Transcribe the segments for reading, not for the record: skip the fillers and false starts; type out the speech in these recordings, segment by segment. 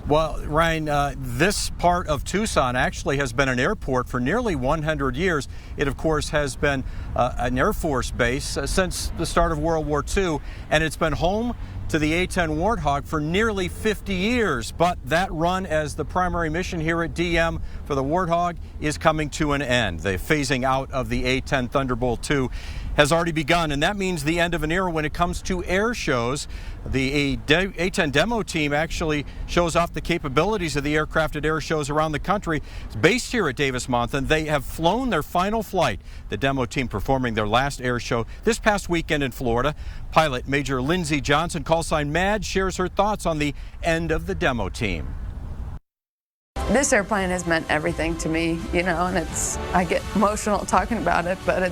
Well, Ryan, this part of Tucson actually has been an airport for nearly 100 years. It, of course, has been an Air Force base since the start of World War II, and it's been home to the A-10 Warthog for nearly 50 years. But that run as the primary mission here at DM for the Warthog is coming to an end. The phasing out of the A-10 Thunderbolt II has already begun, and that means the end of an era when it comes to air shows. The A-10 demo team actually shows off the capabilities of the aircraft at air shows around the country. It's based here at Davis-Monthan. They have flown their final flight, the demo team performing their last air show this past weekend in Florida. Pilot Major Lindsey Johnson, callsign MAD, shares her thoughts on the end of the demo team. This airplane has meant everything to me, you know, and I get emotional talking about it, but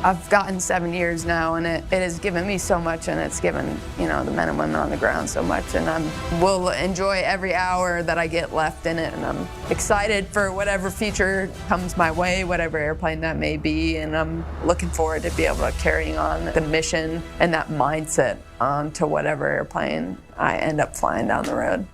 I've gotten 7 years now, and it has given me so much, and it's given, you know, the men and women on the ground so much, and I will enjoy every hour that I get left in it, and I'm excited for whatever future comes my way, whatever airplane that may be, and I'm looking forward to be able to carry on the mission and that mindset to whatever airplane I end up flying down the road.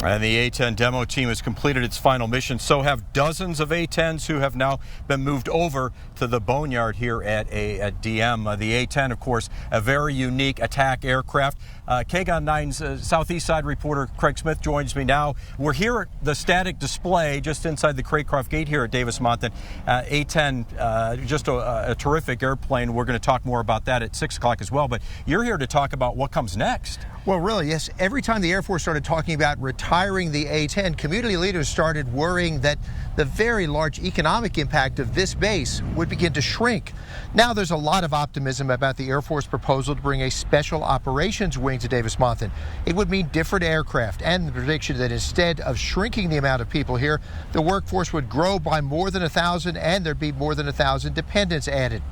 And the A-10 demo team has completed its final mission. So have dozens of A-10s who have now been moved over to the boneyard here at DM. The A-10, of course, a very unique attack aircraft. KGUN 9's Southeast Side reporter Craig Smith joins me now. We're here at the static display just inside the Craycroft Gate here at Davis-Monthan. A-10, just a terrific airplane. We're going to talk more about that at 6 o'clock as well. But you're here to talk about what comes next. Well, really, yes. Every time the Air Force started talking about retiring the A-10, community leaders started worrying that the very large economic impact of this base would begin to shrink. Now there's a lot of optimism about the Air Force proposal to bring a special operations wing to Davis-Monthan. It would mean different aircraft, and the prediction that instead of shrinking the amount of people here, the workforce would grow by more than 1,000, and there'd be more than 1,000 dependents added.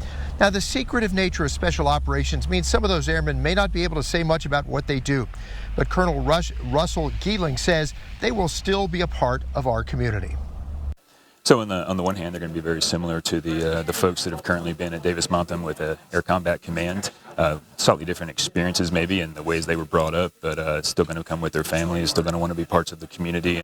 Now, the secretive nature of special operations means some of those airmen may not be able to say much about what they do. But Colonel Russell Geeling says they will still be a part of our community. So on the one hand, they're going to be very similar to the folks that have currently been at Davis-Monthan with Air Combat Command. Slightly different experiences maybe in the ways they were brought up, but still going to come with their families, still going to want to be parts of the community.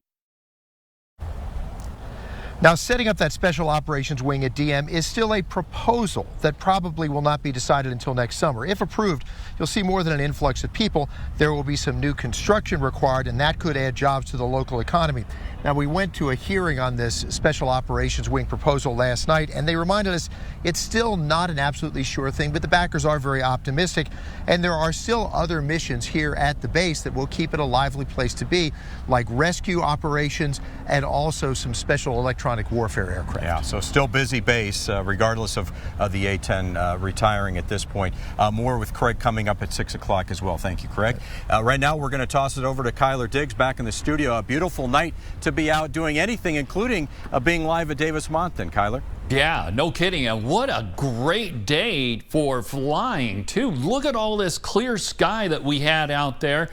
Now, setting up that special operations wing at DM is still a proposal that probably will not be decided until next summer. If approved, you'll see more than an influx of people. There will be some new construction required, and that could add jobs to the local economy. Now, we went to a hearing on this special operations wing proposal last night, and they reminded us it's still not an absolutely sure thing, but the backers are very optimistic, and there are still other missions here at the base that will keep it a lively place to be, like rescue operations and also some special electronic warfare aircraft. Yeah, so still busy base, regardless of the A-10 retiring at this point. More with Craig coming up at 6 o'clock as well. Thank you, Craig. Right now, we're going to toss it over to Kyler Diggs back in the studio. A beautiful night to be out doing anything, including being live at Davis-Monthan. Kyler? Yeah, no kidding. And what a great day for flying, too. Look at all this clear sky that we had out there.